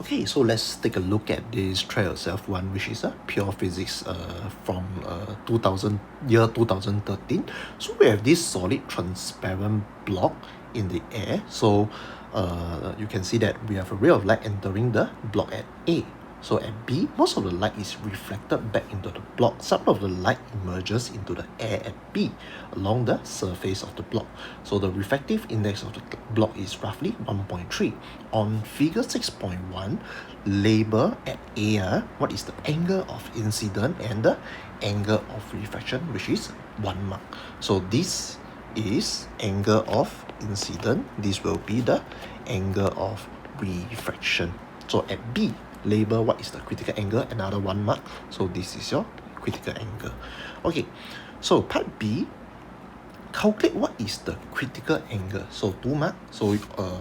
Okay, so let's take a look at this try yourself one, which is a pure physics from 2013. So we have this solid transparent block in the air. So you can see that we have a ray of light entering the block at A. So at B, most of the light is reflected back into the block. Some of the light emerges into the air at B along the surface of the block. So the refractive index of the block is roughly 1.3. On figure 6.1, label at A, what is the angle of incident and the angle of refraction, which is 1 mark. So this is angle of incident. This will be the angle of refraction. So at B, label what is the critical angle, another 1 mark. So this is your critical angle. Okay, so part B, calculate what is the critical angle. So 2 mark. So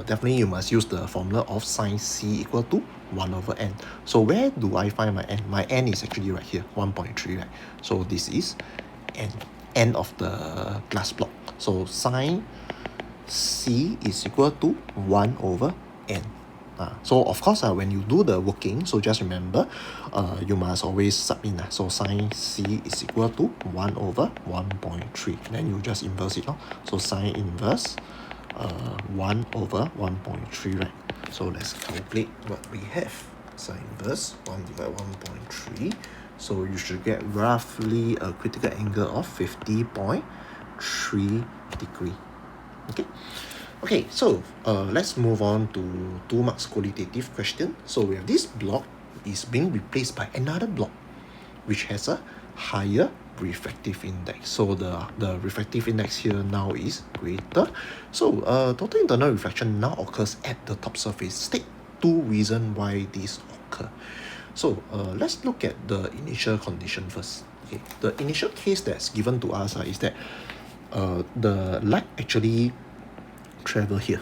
definitely you must use the formula of sine C equal to 1 over n. So where do I find my n? My n is actually right here, 1.3, right? So this is n of the glass block. So sine C is equal to 1 over n. So of course when you do the working, so just remember you must always sub in. So sine C is equal to 1 over 1.3. Then you just inverse it. So sine inverse 1 over 1.3, right? So let's calculate what we have. Sine inverse 1 divided 1.3. So you should get roughly a critical angle of 50.3 degree. Okay, so let's move on to 2 marks qualitative question. So we have this block is being replaced by another block which has a higher refractive index. So the refractive index here now is greater. So total internal reflection now occurs at the top surface. State 2 reasons why this occur. So let's look at the initial condition first. Okay, the initial case that's given to us is that the light actually travel here.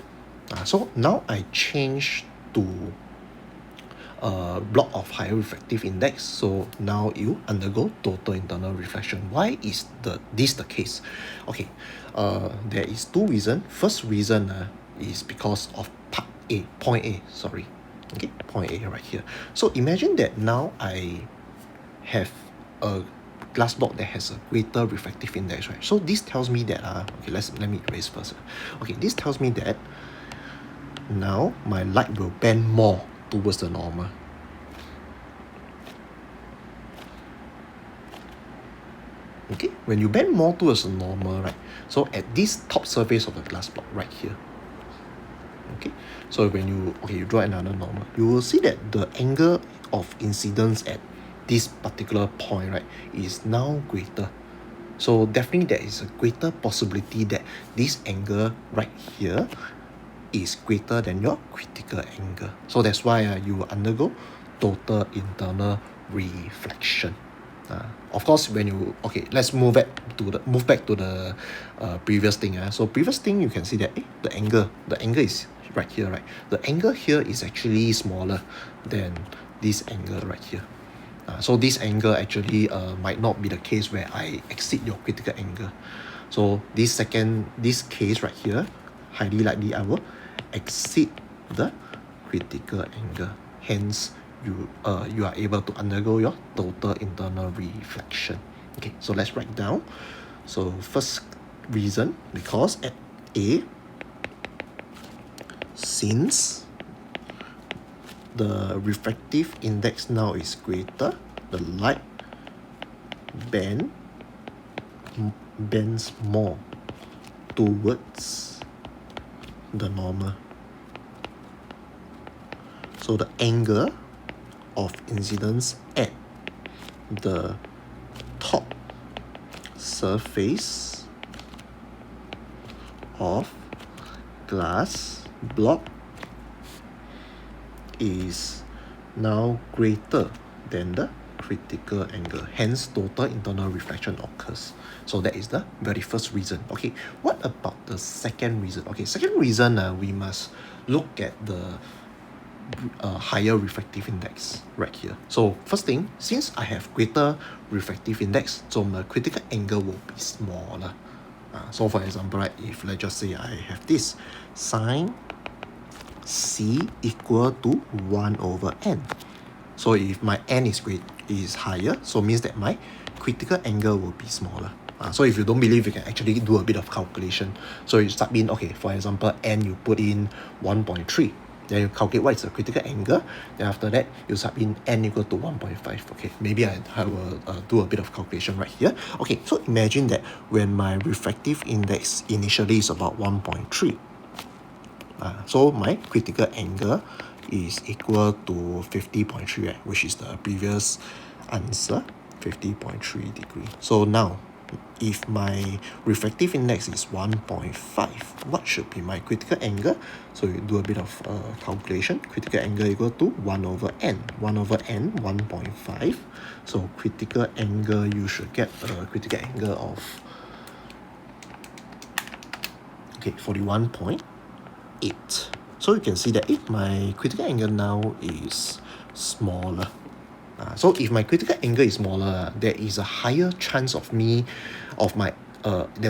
So now I change to a block of higher refractive index. So now you undergo total internal reflection. Why is this the case? Okay, there is 2 reasons. First reason is because of part A, point A, sorry. Okay, point A right here. So imagine that now I have a glass block that has a greater refractive index, right? So this tells me that okay, let me erase first. Okay, this tells me that now my light will bend more towards the normal. Okay, when you bend more towards the normal, right? So at this top surface of the glass block right here. Okay, so when you draw another normal, you will see that the angle of incidence at this particular point, right, is now greater. So definitely there is a greater possibility that this angle right here is greater than your critical angle. So that's why you will undergo total internal reflection. Of course, when you let's move back to the previous thing. So previous thing, you can see that the angle is right here, right? The angle here is actually smaller than this angle right here. So this angle actually might not be the case where I exceed your critical angle. So this case right here, highly likely I will exceed the critical angle. Hence, you are able to undergo your total internal reflection. Okay, so let's write down. So first reason, because at A, since the refractive index now is greater, the light bends more towards the normal. So the angle of incidence at the top surface of glass block is now greater than the critical angle. Hence, total internal reflection occurs. So that is the very first reason. Okay, what about the second reason? Okay, second reason, we must look at the higher refractive index right here. So first thing, since I have greater refractive index, so my critical angle will be smaller. So for example, right, if let's just say I have this sine C equal to 1 over n. So if my n is higher, so means that my critical angle will be smaller. So if you don't believe, you can actually do a bit of calculation. So you start in, okay, for example, n you put in 1.3. Then you calculate what is the critical angle. Then after that, you sub in n equal to 1.5. Okay, maybe I will do a bit of calculation right here. Okay, so imagine that when my refractive index initially is about 1.3. So my critical angle is equal to 50.3, which is the previous answer, 50.3 degree. So now, if my refractive index is 1.5, what should be my critical angle? So you do a bit of calculation. Critical angle equal to 1 over n. 1 over n, 1.5. So critical angle, you should get a critical angle of 41.8. So you can see that if my critical angle now is smaller. So if my critical angle is smaller, there is a higher chance there's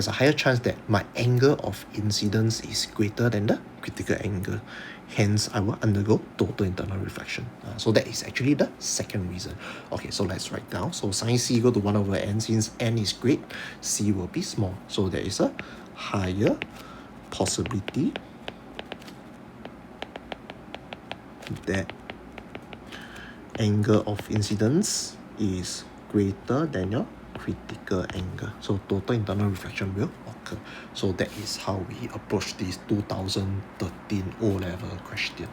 a higher chance that my angle of incidence is greater than the critical angle. Hence, I will undergo total internal reflection. So that is actually the second reason. Okay, so let's write down. So sin C equal to 1 over n. Since n is great, C will be small. So there is a higher possibility that angle of incidence is greater than your critical angle. So total internal reflection will occur. So that is how we approach this 2013 O-level question.